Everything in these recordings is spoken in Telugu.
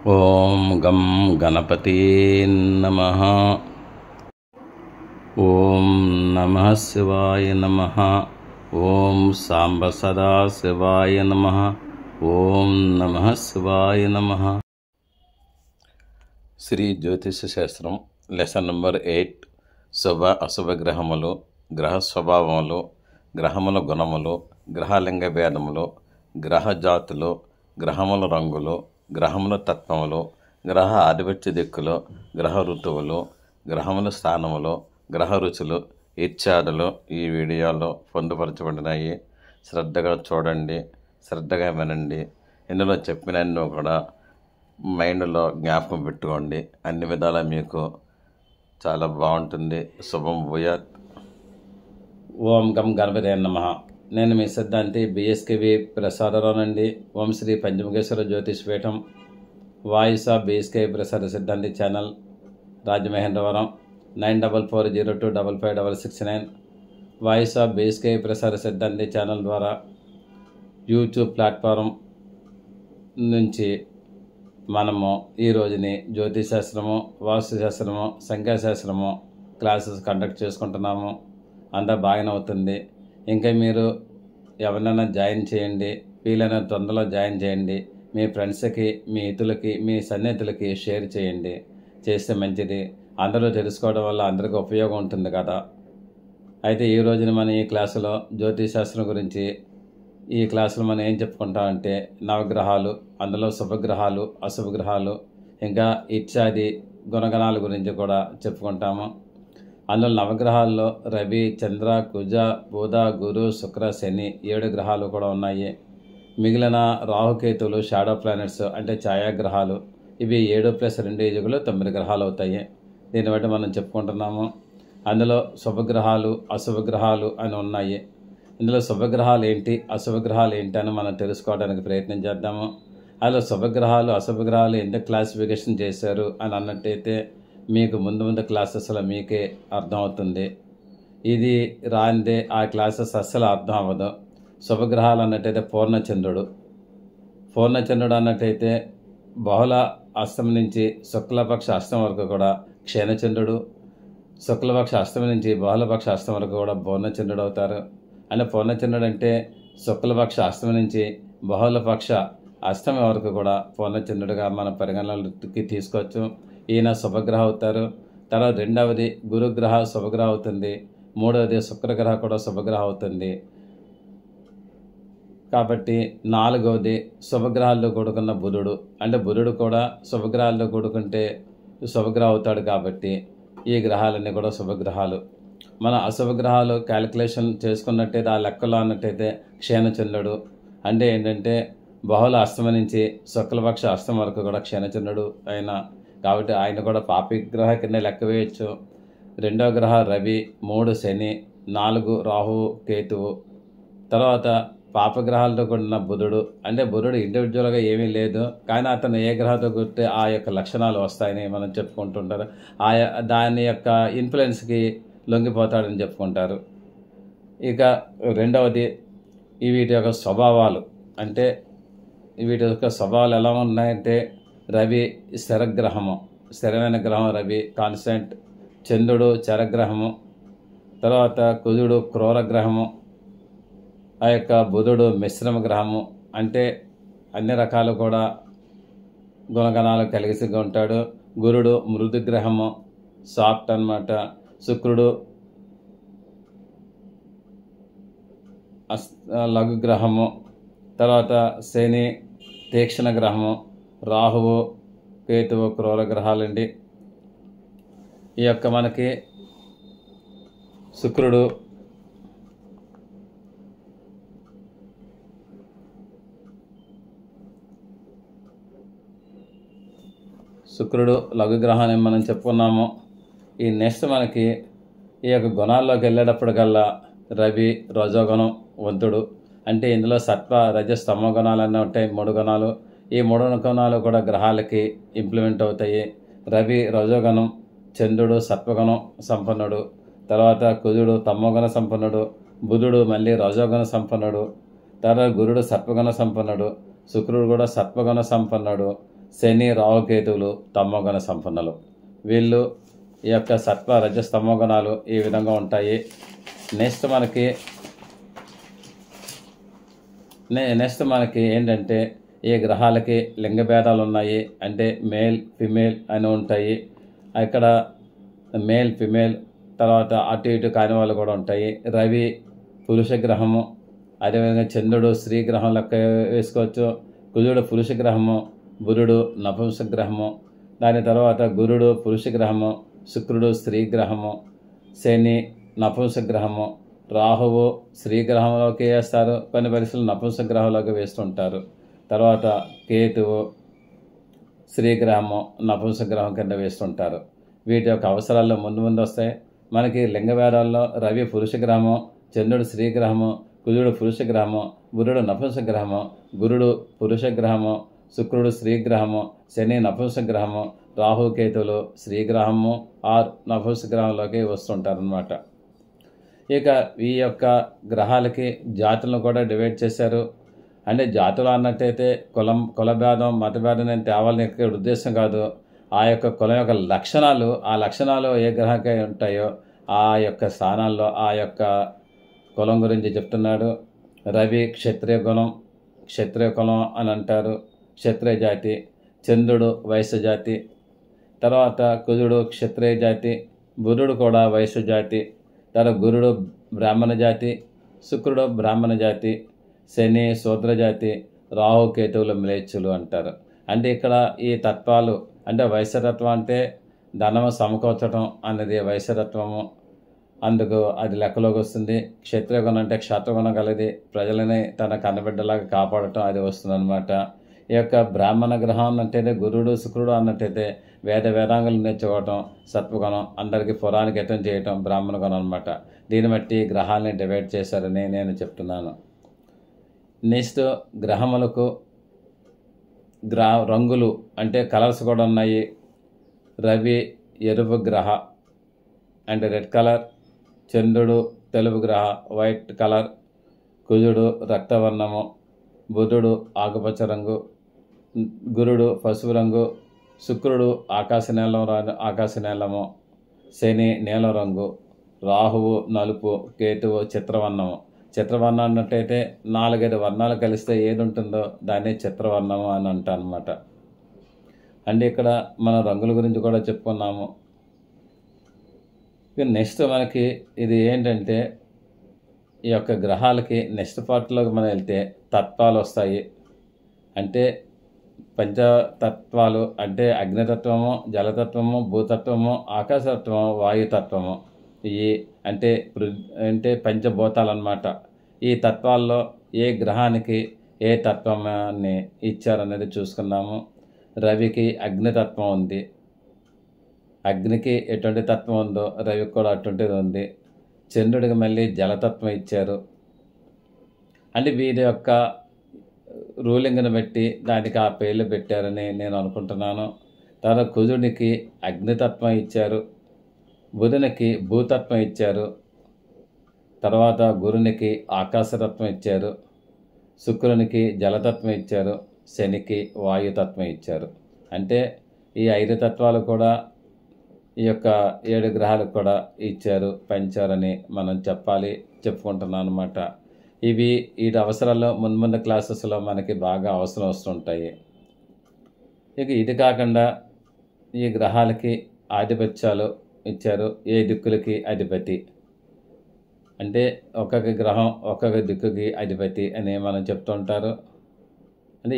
ఓం గం గణపతే నమః. ఓం నమః శివాయ నమః. ఓం సాంబ సదా శివాయ నమః. ఓం నమః శివాయ నమః. శ్రీ జ్యోతిష శాస్త్రం లెసన్ నంబర్ 8. శుభ అశుభ గ్రహములు, గ్రహ స్వభావములు, గ్రహముల గుణములు, గ్రహలింగ భేదములు, గ్రహ జాతులు, గ్రహముల రంగులు, గ్రహముల తత్వములు, గ్రహ ఆధిపత్య దిక్కులు, గ్రహ ఋతువులు, గ్రహముల స్థానములు, గ్రహ రుచులు ఇత్యాదులు ఈ వీడియోలో పొందుపరచబడినాయి. శ్రద్ధగా చూడండి, శ్రద్ధగా వినండి. ఇందులో చెప్పినన్ని కూడా మైండ్లో జ్ఞాపకం పెట్టుకోండి. అన్ని విధాలా మీకు చాలా బాగుంటుంది. శుభం భూయాత్. ఓం గం గణపతే నమః. నేను మీ సిద్ధాంతి బిఎస్కేవి ప్రసాదరావు నుండి. ఓం శ్రీ పంచముఖేశ్వర జ్యోతిష్ పీఠం, వాయిస్ ఆఫ్ బిఎస్కేవి ప్రసాద సిద్ధాంతి channel, Rajamahendravaram 9440255669. Voice of BSKV ప్రసాద సిద్ధాంతి ఛానల్ ద్వారా యూట్యూబ్ ప్లాట్ఫారం నుంచి మనము ఈ రోజుని జ్యోతిశాస్త్రము, వాస్తుశాస్త్రము, సంఖ్యాశాస్త్రము క్లాసెస్ కండక్ట్ చేసుకుంటున్నాము. అంతా బాగానే అవుతుంది. ఇంకా మీరు ఎవరినైనా జాయిన్ చేయండి, వీలైన తొందరలో జాయిన్ చేయండి. మీ ఫ్రెండ్స్కి, మీ హితులకి, మీ సన్నిహితులకి షేర్ చేయండి. చేస్తే మంచిది. అందరూ తెలుసుకోవడం వల్ల అందరికీ ఉపయోగం ఉంటుంది కదా. అయితే ఈ రోజున మనం ఈ క్లాసులో జ్యోతిశాస్త్రం గురించి ఈ క్లాసులో మనం ఏం చెప్పుకుంటామంటే నవగ్రహాలు, అందులో శుభగ్రహాలు, అశుభగ్రహాలు, ఇంకా ఇత్యాది గుణగణాల గురించి కూడా చెప్పుకుంటాము. అందులో నవగ్రహాల్లో రవి, చంద్ర, కుజ, బుధ, గురు, శుక్ర, శని 7 గ్రహాలు కూడా ఉన్నాయి. మిగిలిన రాహుకేతువులు షాడో ప్లానెట్స్ అంటే ఛాయాగ్రహాలు. ఇవి 7+2 9 గ్రహాలు అవుతాయి. దీన్ని బట్టి మనం చెప్పుకుంటున్నాము. అందులో శుభగ్రహాలు, అశుభగ్రహాలు అని ఉన్నాయి. ఇందులో శుభగ్రహాలు ఏంటి, అశుభగ్రహాలు ఏంటి అని మనం తెలుసుకోవడానికి ప్రయత్నం చేద్దాము. అందులో శుభగ్రహాలు, అశుభగ్రహాలు ఎందుకు క్లాసిఫికేషన్ చేశారు అని అన్నట్టయితే మీకు ముందు క్లాసెస్లో మీకే అర్థమవుతుంది. ఇది రాందే ఆ క్లాసెస్ అస్సలు అర్థం అవ్వదు. శుభగ్రహాలు అన్నట్టయితే పూర్ణచంద్రుడు అన్నట్టయితే బహుళ అస్తం నుంచి శుక్లపక్ష అస్తం వరకు కూడా క్షీణచంద్రుడు, శుక్లపక్ష అస్తం నుంచి బహుళపక్ష అస్తం వరకు కూడా పూర్ణచంద్రుడు అవుతారు. అంటే పూర్ణచంద్రుడు అంటే శుక్లపక్ష అస్తం నుంచి బహుళపక్ష అష్టమి వరకు కూడా పూర్ణచంద్రుడిగా మనం పరిగణలోకి తీసుకోవచ్చు. ఈయన శుభగ్రహం అవుతారు. తర్వాత రెండవది గురుగ్రహ శుభగ్రహం అవుతుంది. మూడవది శుక్రగ్రహ కూడా శుభగ్రహం అవుతుంది. కాబట్టి నాలుగవది శుభగ్రహాల్లో కూడుకున్న బుధుడు, అంటే బుధుడు కూడా శుభగ్రహాల్లో కూడుకుంటే శుభగ్రహం అవుతాడు. కాబట్టి ఈ గ్రహాలన్నీ కూడా శుభగ్రహాలు. మన అశుభగ్రహాలు క్యాలిక్యులేషన్ చేసుకున్నట్టయితే ఆ లెక్కలో అన్నట్టయితే క్షీణచంద్రుడు అంటే ఏంటంటే బహుళ అష్టమ నుంచి శుక్లపక్ష అష్టం వరకు కూడా క్షీణచంద్రుడు అయినా, కాబట్టి ఆయన కూడా పాపిగ్రహ కింద లెక్క వేయచ్చు. రెండవ గ్రహ రవి, 3 శని, 4 రాహువు కేతువు. తర్వాత పాపగ్రహాలతో కూడిన బుధుడు, అంటే బుధుడు ఇండివిజువల్గా ఏమీ లేదు, కానీ అతను ఏ గ్రహంతో కూడితే ఆ యొక్క లక్షణాలు వస్తాయని మనం చెప్పుకుంటుంటారు. దాని యొక్క ఇన్ఫ్లుయెన్స్కి లొంగిపోతాడని చెప్పుకుంటారు. ఇక రెండవది వీటి యొక్క స్వభావాలు. అంటే వీటి యొక్క స్వభావాలు ఎలా ఉన్నాయంటే రవి స్థిరగ్రహము, స్థిరమైన గ్రహం రవి, కాన్స్టెంట్. చంద్రుడు చరగ్రహము. తర్వాత కుజుడు క్రూరగ్రహము. ఆ యొక్క బుధుడు మిశ్రమ గ్రహము, అంటే అన్ని రకాలు కూడా గుణగణాలు కలిసి ఉంటాడు. గురుడు మృదుగ్రహము, సాఫ్ట్ అన్నమాట. శుక్రుడు లఘుగ్రహము. తర్వాత శని తీక్షణ గ్రహము, రాహువు కేతువు క్రూర గ్రహాలండి. ఈ యొక్క మనకి శుక్రుడు లఘుగ్రహాన్ని మనం చెప్పుకున్నాము. ఈ నెక్స్ట్ మనకి ఈ యొక్క గుణాల్లోకి వెళ్ళేటప్పటికల్లా రవి రజోగుణం వంతుడు, అంటే ఇందులో సత్వ రజస్ తమో గుణాలన్నీ ఉంటాయి. 3 గుణాలు. ఈ 3 గుణాలు కూడా గ్రహాలకి ఇంప్లిమెంట్ అవుతాయి. రవి రజోగుణం, చంద్రుడు సత్వగుణం సంపన్నుడు, తర్వాత కుజుడు తమోగుణ సంపన్నుడు, బుధుడు మళ్ళీ రజోగుణ సంపన్నుడు, తర్వాత గురుడు సత్వగుణ సంపన్నుడు, శుక్రుడు కూడా సత్వగుణ సంపన్నుడు, శని రాహుకేతువులు తమోగుణ సంపన్నులు. వీళ్ళు ఈ యొక్క సత్వ రజస్తమో గుణాలు ఈ విధంగా ఉంటాయి. నెక్స్ట్ మనకి ఏంటంటే ఈ గ్రహాలకి లింగ భేదాలు ఉన్నాయి. అంటే మేల్ ఫిమేల్ అని ఉంటాయి. ఇక్కడ మేల్ ఫిమేల్ తర్వాత అటు ఇటు కాని వాళ్ళు కూడా ఉంటాయి. రవి పురుష గ్రహము, అదేవిధంగా చంద్రుడు స్త్రీ గ్రహం లెక్క వేసుకోవచ్చు. కుజుడు పురుష గ్రహము, బుధుడు నపుంసక గ్రహము, దాని తర్వాత గురుడు పురుష గ్రహము, శుక్రుడు స్త్రీ గ్రహము, శని నపుంసక గ్రహము, రాహువు స్త్రీ గ్రహంలోకి వేస్తారు, కొన్ని పరిస్థితులు నపుంసక గ్రహంలోకి వేస్తుంటారు. తర్వాత కేతువు స్త్రీ గ్రహము నపుంసక గ్రహం కింద వేస్తుంటారు. వీటి యొక్క అవసరాల్లో ముందు వస్తాయి. మనకి లింగ భేదాల్లో రవి పురుష గ్రహము, చంద్రుడు స్త్రీ గ్రహము, కుజుడు పురుష గ్రహము, బుధుడు నపుంసక గ్రహము, గురుడు పురుష గ్రహము, శుక్రుడు స్త్రీ గ్రహము, శని నపుంసక గ్రహము, రాహుకేతువులు స్త్రీ గ్రహము ఆర్ నపుంసక గ్రహంలోకి వస్తుంటారనమాట. ఇక ఈ యొక్క గ్రహాలకి జాతులను కూడా డివైడ్ చేశారు. అంటే జాతులు అన్నట్టయితే కులభేదం మతభేదం నేను తేవాలని ఇక్కడ ఉద్దేశం కాదు. ఆ యొక్క కులం యొక్క లక్షణాలు, ఆ లక్షణాలు ఏ గ్రహంగా ఉంటాయో ఆ యొక్క స్థానాల్లో ఆ యొక్క కులం గురించి చెప్తున్నాడు. రవి క్షత్రియ కులం అని అంటారు, క్షత్రియ జాతి. చంద్రుడు వైశ్య జాతి. తర్వాత కుజుడు క్షత్రియ జాతి, బుధుడు కూడా వైశ్య జాతి. తర్వాత గురుడు బ్రాహ్మణ జాతి, శుక్రుడు బ్రాహ్మణ జాతి, శని శూద్ర జాతి, రాహుకేతువులు మ్లేచ్చులు అంటారు. అంటే ఇక్కడ ఈ తత్వాలు అంటే వైశ్యతత్వం అంటే ధనము సమకూర్చడం అనేది వైశ్యతత్వము, అందుకు అది లెక్కలోకి వస్తుంది. క్షత్రియ గుణం అంటే క్షాత్రగుణం కలిగి ప్రజలని తన కన్నబిడ్డలాగా కాపాడటం అది వస్తుంది అనమాట. ఈ యొక్క బ్రాహ్మణ గ్రహం అంటేనే గురుడు శుక్రుడు అన్నట్టయితే వేదాంగాలు నేర్చుకోవటం, సత్వగుణం, అందరికీ పురానికి హితం చేయటం బ్రాహ్మణ గుణం అనమాట. దీన్ని బట్టి గ్రహాలని డివైడ్ చేశారని నేను చెప్తున్నాను. నెక్స్ట్ గ్రహములకు రంగులు అంటే కలర్స్ కూడా ఉన్నాయి. రవి ఎరుపు గ్రహ అంటే రెడ్ కలర్, చంద్రుడు తెలుపు గ్రహ వైట్ కలర్, కుజుడు రక్తవర్ణము, బుధుడు ఆకుపచ్చ రంగు, గురుడు పసుపు రంగు, శుక్రుడు ఆకాశ నీలము, శని నీలం రంగు, రాహువు నలుపు, కేతువు చిత్రవర్ణము. చిత్రవర్ణం అన్నట్టయితే 4-5 వర్ణాలు కలిస్తే ఏది ఉంటుందో దాన్ని చిత్రవర్ణము అని అంటారు అనమాట. అంటే ఇక్కడ మనం రంగుల గురించి కూడా చెప్పుకున్నాము. ఇక నెక్స్ట్ మనకి ఇది ఏంటంటే ఈ యొక్క గ్రహాలకి నెక్స్ట్ పార్ట్లోకి మనం వెళ్తే తత్వాలు వస్తాయి. అంటే పంచతత్వాలు అంటే అగ్నితత్వము, జలతత్వము, భూతత్వము, ఆకాశతత్వము, వాయుతత్వము. ఇవి అంటే పంచభూతాలు అన్నమాట. ఈ తత్వాల్లో ఏ గ్రహానికి ఏ తత్వాన్ని ఇచ్చారనేది చూసుకున్నాము. రవికి అగ్నితత్వం ఉంది. అగ్నికి ఎటువంటి తత్వం ఉందో రవికి కూడా అటువంటిది ఉంది. చంద్రుడికి మళ్ళీ జలతత్వం ఇచ్చారు. అంటే వీరి యొక్క రూలింగ్ని బట్టి దానికి ఆ పేర్లు పెట్టారని నేను అనుకుంటున్నాను. తర్వాత కుజుడికి అగ్నితత్వం ఇచ్చారు, బుధునికి భూతత్వం ఇచ్చారు, తర్వాత గురునికి ఆకాశతత్వం ఇచ్చారు, శుక్రునికి జలతత్వం ఇచ్చారు, శనికి వాయుతత్వం ఇచ్చారు. అంటే ఈ 5 తత్వాలు కూడా ఈ యొక్క 7 గ్రహాలకు కూడా ఇచ్చారు, పెంచారని మనం చెప్పుకుంటున్నాం అనమాట. వీటి అవసరాల్లో ముందు క్లాసెస్లో మనకి బాగా అవసరం వస్తుంటాయి. ఇక ఇది కాకుండా ఈ గ్రహాలకి ఆధిపత్యాలు ఇచ్చారు. ఏ దిక్కులకి అధిపతి అంటే ఒక్కొక్క గ్రహం ఒక్కొక్క దిక్కుకి అధిపతి అని మనం చెప్తుంటారు. అంటే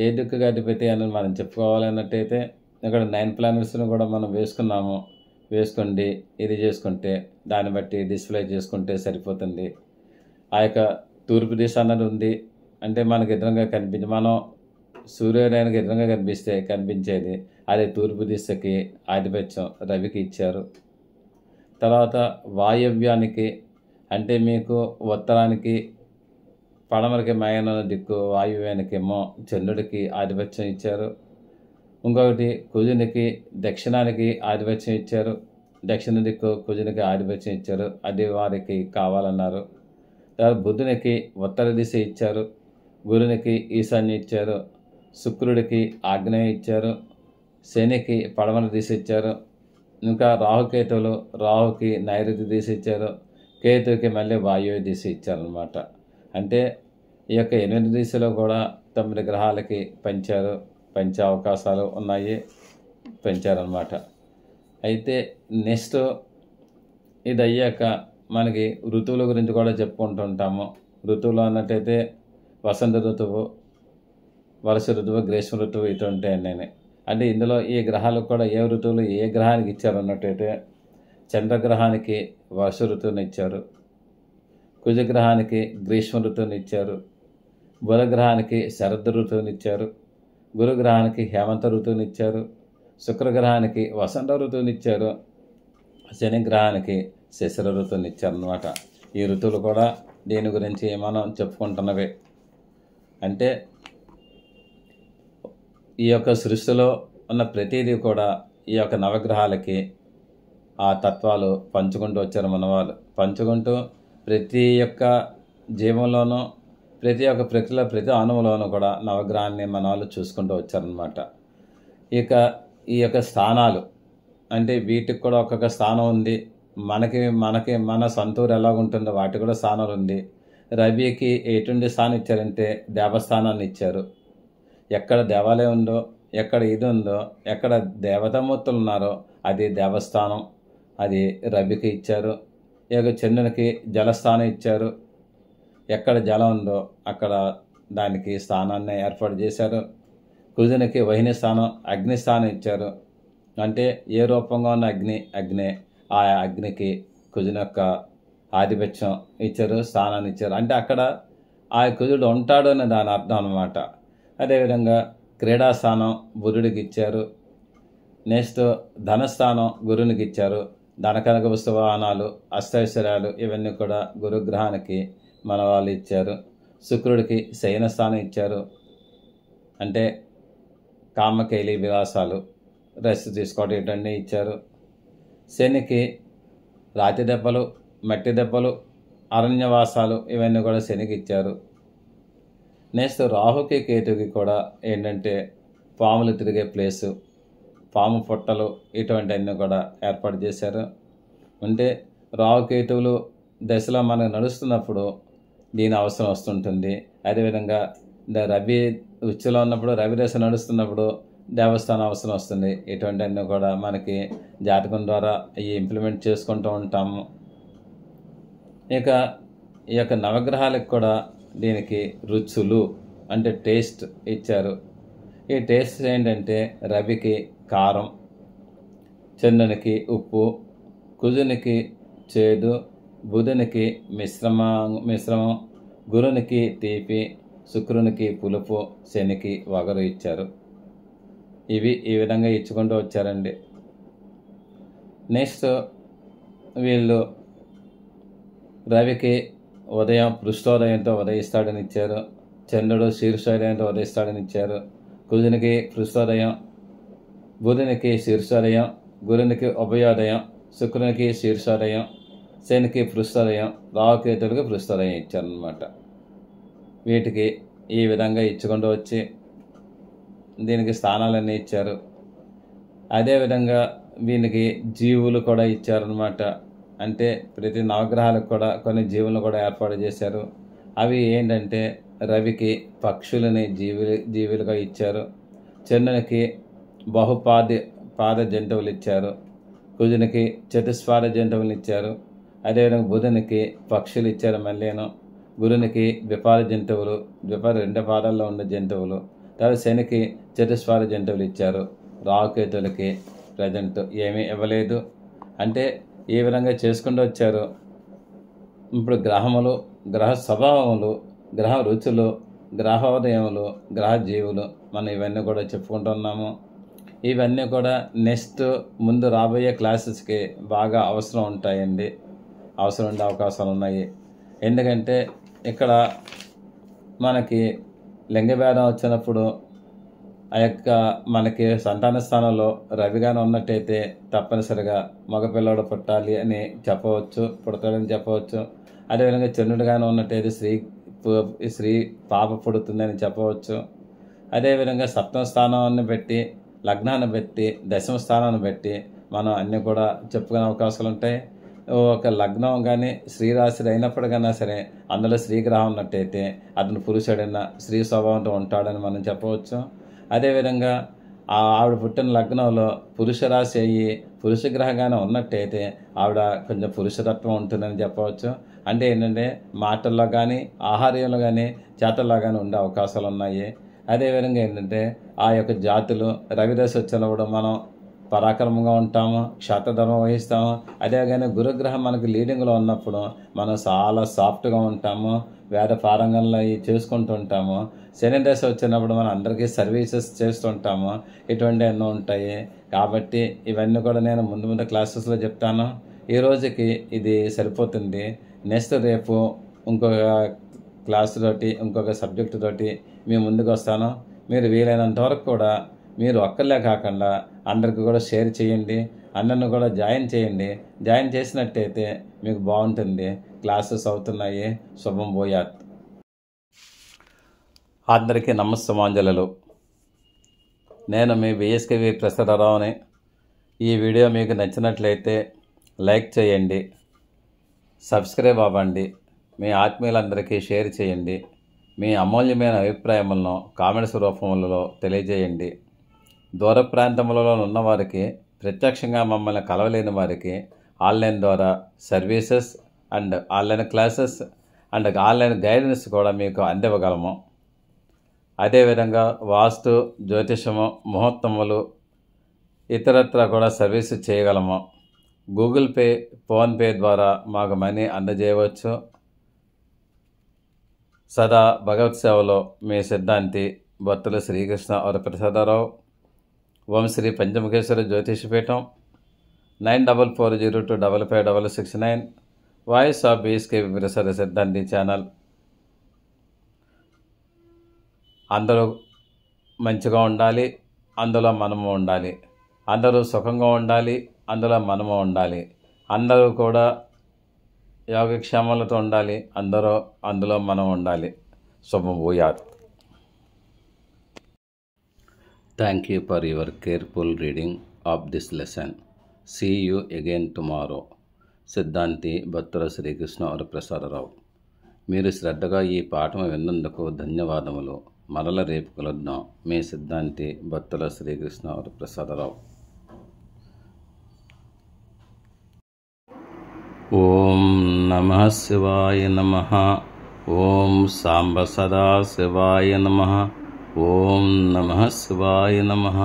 ఏ దిక్కుకి అధిపతి అని మనం చెప్పుకోవాలన్నట్టయితే ఇక్కడ 9 ప్లానెట్స్ని కూడా మనం వేసుకోండి ఇది చేసుకుంటే దాన్ని బట్టి డిస్ప్లే చేసుకుంటే సరిపోతుంది. ఆ యొక్క తూర్పు దిశ అన్నది ఉంది. అంటే మనకు ఎదురుగా మనం సూర్యోదయానికి ఎదురుగా కనిపించేది అది తూర్పు దిశకి ఆధిపత్యం రవికి ఇచ్చారు. తర్వాత వాయవ్యానికి అంటే మీకు ఉత్తరానికి పడమరకి మైన దిక్కు వాయువ్యానికేమో చంద్రుడికి ఆధిపత్యం ఇచ్చారు. ఇంకొకటి కుజునికి దక్షిణానికి ఆధిపత్యం ఇచ్చారు. దక్షిణ దిక్కు కుజునికి ఆధిపత్యం ఇచ్చారు, అది వారికి కావాలన్నారు. తర్వాత బుధునికి ఉత్తర దిశ ఇచ్చారు, గురునికి ఈశాన్యం ఇచ్చారు, శుక్రుడికి ఆగ్నేయం ఇచ్చారు, శనికి పడమర దిశ ఇచ్చారు. ఇంకా రాహుకేతువులు, రాహుకి నైరుతి దిశ ఇచ్చారు, కేతువుకి మళ్ళీ వాయువ్య దిశ ఇచ్చారనమాట. అంటే ఈ యొక్క 8 దిశలో కూడా 9 గ్రహాలకి పంచే అవకాశాలు ఉన్నాయి, పెంచారనమాట. అయితే నెక్స్ట్ ఇది అయ్యాక మనకి ఋతువుల గురించి కూడా చెప్పుకుంటుంటాము. ఋతువులు అన్నట్టయితే వసంత ఋతువు, వర్ష ఋతువు, గ్రీష్మ ఋతువు ఇటువంటి అన్నీ. అంటే ఇందులో ఈ గ్రహాలకు కూడా ఏ ఋతువులు ఏ గ్రహానికి ఇచ్చారు అన్నట్టయితే చంద్రగ్రహానికి వర్ష ఋతువుని ఇచ్చారు, కుజగ్రహానికి గ్రీష్మ ఋతువుని ఇచ్చారు, బుధగ్రహానికి శరద్ ఋతువుని ఇచ్చారు, గురుగ్రహానికి హేమంత ఋతువుని ఇచ్చారు, శుక్రగ్రహానికి వసంత ఋతువుని ఇచ్చారు, శని గ్రహానికి శిశిర ఋతువుని ఇచ్చారనమాట. ఈ ఋతువులు కూడా దీని గురించి మనం చెప్పుకుంటున్నవే. అంటే ఈ యొక్క సృష్టిలో ఉన్న ప్రతిదీ కూడా ఈ యొక్క నవగ్రహాలకి ఆ తత్వాలు పంచుకుంటూ వచ్చారు మన వాళ్ళు. పంచుకుంటూ ప్రతి ఒక్క జీవంలోనూ, ప్రతి ఒక్క ప్రకృతిలో, ప్రతి అణువులోనూ కూడా నవగ్రహాన్ని మన వాళ్ళు చూసుకుంటూ వచ్చారనమాట. ఇక ఈ యొక్క స్థానాలు అంటే వీటికి కూడా ఒక్కొక్క స్థానం ఉంది. మన సొంతూరు ఎలాగుంటుందో వాటికి కూడా స్థానాలు ఉంది. రవికి ఎటువంటి స్థానం ఇచ్చారంటే దేవస్థానాన్ని ఇచ్చారు. ఎక్కడ దేవాలయం ఉందో, ఎక్కడ ఇది ఉందో, ఎక్కడ దేవతామూర్తులు ఉన్నారో అది దేవస్థానం, అది రవికి ఇచ్చారు. ఇక చంద్రునికి జలస్థానం ఇచ్చారు. ఎక్కడ జలం ఉందో అక్కడ దానికి స్థానాన్ని ఏర్పాటు చేశారు. కుజునికి వహిని స్థానం, అగ్నిస్థానం ఇచ్చారు. అంటే ఏ రూపంగా ఉన్న అగ్నే ఆ అగ్నికి కుజుని యొక్క ఆధిపత్యం ఇచ్చారు, స్థానాన్ని ఇచ్చారు. అంటే అక్కడ ఆ కుజుడు ఉంటాడు అనే దాని అర్థం అన్నమాట. అదేవిధంగా క్రీడాస్థానం బుధుడికి ఇచ్చారు. నెక్స్ట్ ధనస్థానం గురునికి ఇచ్చారు. ధనకనక వస్తువాహనాలు, అష్టైశ్వర్యాలు ఇవన్నీ కూడా గురుగ్రహానికి మన వాళ్ళు ఇచ్చారు. శుక్రుడికి శయన స్థానం ఇచ్చారు. అంటే కామకేలి విలాసాలు, రెస్ట్ తీసుకోవడం ఇవన్నీ ఇచ్చారు. శనికి రాతి దెబ్బలు, మట్టి దెబ్బలు, అరణ్యవాసాలు ఇవన్నీ కూడా శనికి ఇచ్చారు. నెక్స్ట్ రాహుకి కేతుకి కూడా ఏంటంటే పాములు తిరిగే ప్లేసు, పాము పుట్టలు ఇటువంటివన్నీ కూడా ఏర్పాటు చేశారు. అంటే రాహుకేతువులు దశలో మనకు నడుస్తున్నప్పుడు దీని అవసరం వస్తుంటుంది. అదేవిధంగా రవి ఉచ్చులో ఉన్నప్పుడు, రవి దశ నడుస్తున్నప్పుడు దేవస్థానం అవసరం వస్తుంది. ఇటువంటివన్నీ కూడా మనకి జాతకం ద్వారా అవి ఇంప్లిమెంట్ చేసుకుంటూ ఉంటాము. ఇక ఈ యొక్క నవగ్రహాలకు కూడా దీనికి రుచులు అంటే టేస్ట్ ఇచ్చారు. ఈ టేస్ట్ ఏంటంటే రవికి కారం, చంద్రునికి ఉప్పు, కుజునికి చేదు, బుధునికి మిశ్రమం, గురునికి తీపి, శుక్రునికి పులుపు, శనికి వగరు ఇచ్చారు. ఇవి ఈ విధంగా ఇచ్చుకుంటూ వచ్చారండి. నెక్స్ట్ వీళ్ళు రవికి ఉదయం పృష్ఠోదయంతో ఉదయిస్తాడని ఇచ్చారు. చంద్రుడు శీర్షోదయంతో ఉదయిస్తాడని ఇచ్చారు. కుజునికి పృష్ఠోదయం, బుధునికి శీర్షోదయం, గురునికి ఉభయోదయం, శుక్రునికి శీర్షోదయం, శనికి పృష్ఠోదయం, రాహుకేతుడికి పృష్ఠోదయం ఇచ్చారనమాట. వీటికి ఈ విధంగా ఇచ్చుకుంటూ వచ్చి దీనికి స్థానాలన్నీ ఇచ్చారు. అదేవిధంగా వీనికి జీవులు కూడా ఇచ్చారనమాట. అంటే ప్రతి నవగ్రహాలకు కూడా కొన్ని జీవులను కూడా ఏర్పాటు చేశారు. అవి ఏంటంటే రవికి పక్షులని జీవులుగా ఇచ్చారు. చంద్రునికి పాద జంతువులు ఇచ్చారు. కుజునికి చతుస్పాద జంతువులు ఇచ్చారు. అదేవిధంగా బుధునికి పక్షులు ఇచ్చారు. మళ్ళీను గురునికి ద్విపాద జంతువులు, రెండు పాదాల్లో ఉండే జంతువులు. తర్వాత శనికి చతుస్పాద జంతువులు ఇచ్చారు. రాహుకేతులకి ప్రజెంట్ ఏమీ ఇవ్వలేదు. అంటే ఈ విధంగా చేసుకుంటూ వచ్చారు. ఇప్పుడు గ్రహములు, గ్రహ స్వభావములు, గ్రహ రుచులు, గ్రహోదయములు, గ్రహ జీవులు మనం ఇవన్నీ కూడా చెప్పుకుంటున్నాము. ఇవన్నీ కూడా నెక్స్ట్ ముందు రాబోయే క్లాసెస్కి బాగా అవసరం ఉంటాయండి. అవసరం ఉండే అవకాశాలు ఉన్నాయి. ఎందుకంటే ఇక్కడ మనకి లింగభేదం వచ్చినప్పుడు ఆ యొక్క మనకి సంతాన స్థానంలో రవిగానే ఉన్నట్టయితే తప్పనిసరిగా మగపిల్లడు పుట్టాలి అని చెప్పవచ్చు, పుడతాడని చెప్పవచ్చు. అదేవిధంగా చంద్రుడిగానే ఉన్నట్టయితే స్త్రీ పాప పుడుతుందని చెప్పవచ్చు. అదేవిధంగా సప్తమ స్థానాన్ని పెట్టి, లగ్నాన్ని పెట్టి, దశమ స్థానాన్ని పెట్టి మనం అన్నీ కూడా చెప్పుకునే అవకాశాలు ఉంటాయి. ఒక లగ్నం కానీ స్త్రీరాశి అయినప్పటికైనా సరే అందులో స్త్రీగ్రహం ఉన్నట్టయితే అతను పురుషుడైనా స్త్రీ స్వభావంతో ఉంటాడని మనం చెప్పవచ్చు. అదేవిధంగా ఆవిడ పుట్టిన లగ్నంలో పురుష రాశి అయ్యి పురుష గ్రహంగానే ఉన్నట్టయితే ఆవిడ కొంచెం పురుషతత్వం ఉంటుందని చెప్పవచ్చు. అంటే ఏంటంటే మాటల్లో కానీ, ఆహార్యంలో కానీ, చేతల్లో కానీ ఉండే అవకాశాలు ఉన్నాయి. అదేవిధంగా ఏంటంటే ఆ యొక్క జాతులు రవిదశ వచ్చినప్పుడు మనం పరాక్రమంగా ఉంటాము, క్షేత్రధర్మం వహిస్తాము. అదేగానే గురుగ్రహం మనకి లీడింగ్లో ఉన్నప్పుడు మనం చాలా సాఫ్ట్గా ఉంటాము, వేద పారంగంలో చేసుకుంటూ ఉంటాము. శని దశ వచ్చినప్పుడు మనం అందరికీ సర్వీసెస్ చేస్తుంటాము. ఇటువంటి ఎన్నో ఉంటాయి. కాబట్టి ఇవన్నీ కూడా నేను ముందు క్లాసెస్లో చెప్తాను. ఈ రోజుకి ఇది సరిపోతుంది. నెక్స్ట్ రేపు ఇంకొక క్లాస్ తోటి, ఇంకొక సబ్జెక్టు తోటి మీ ముందుకు వస్తాను. మీరు వీలైనంత వరకు కూడా మీరు ఒక్కళ్ళే కాకుండా అందరికీ కూడా షేర్ చేయండి, అందరిని కూడా జాయిన్ చేయండి. జాయిన్ చేసినట్టయితే మీకు బాగుంటుంది. క్లాసెస్ అవుతున్నాయి. శుభం భూయాత్. అందరికీ నమస్తమాంజలు. నేను మీ బిఎస్కేవి ప్రసాదరావుని. ఈ వీడియో మీకు నచ్చినట్లయితే లైక్ చేయండి, సబ్స్క్రైబ్ అవ్వండి, మీ ఆత్మీయులందరికీ షేర్ చేయండి. మీ అమూల్యమైన అభిప్రాయములను కామెంట్స్ రూపంలో తెలియజేయండి. దూర ప్రాంతములలో ఉన్నవారికి, ప్రత్యక్షంగా మమ్మల్ని కలవలేని వారికి ఆన్లైన్ ద్వారా services and online classes and online guidance కూడా మీకు అందివ్వగలము. అదేవిధంగా వాస్తు, జ్యోతిషము, ముహూర్తములు ఇతరత్ర కూడా సర్వీస్ చేయగలము. గూగుల్ పే, ఫోన్పే ద్వారా మాకు మనీ అందజేయవచ్చు. సదా భగవత్ సేవలో మీ సిద్ధాంతి బత్తుల శ్రీకృష్ణ వరప్రసాదరావు. ఓం Shri Panchamukheshwara జ్యోతిషపీఠం. 9440255669. Voice of BSKV ప్రసాద సిద్ధాంతి ఛానల్. అందరూ మంచిగా ఉండాలి, అందులో మనము ఉండాలి. అందరూ సుఖంగా ఉండాలి, అందులో మనము ఉండాలి. అందరూ కూడా యోగక్షేమాలతో ఉండాలి, అందులో మనం ఉండాలి. శుభం భూయాత్. Thank you for your careful reading of this lesson. See you again tomorrow. సిద్ధాంతి బత్తుల శ్రీకృష్ణ వరప్రసాదరావు. మీరు శ్రద్ధగా ఈ పాఠం విన్నందుకు ధన్యవాదములు. మరల రేపు కలుద్దాం. మీ సిద్ధాంతి బత్తుల శ్రీకృష్ణ వరప్రసాదరావు. ఓం నమః శివాయ నమః. ఓం సాంబ సదా శివాయ నమః. ఓం నమః శివాయ నమః.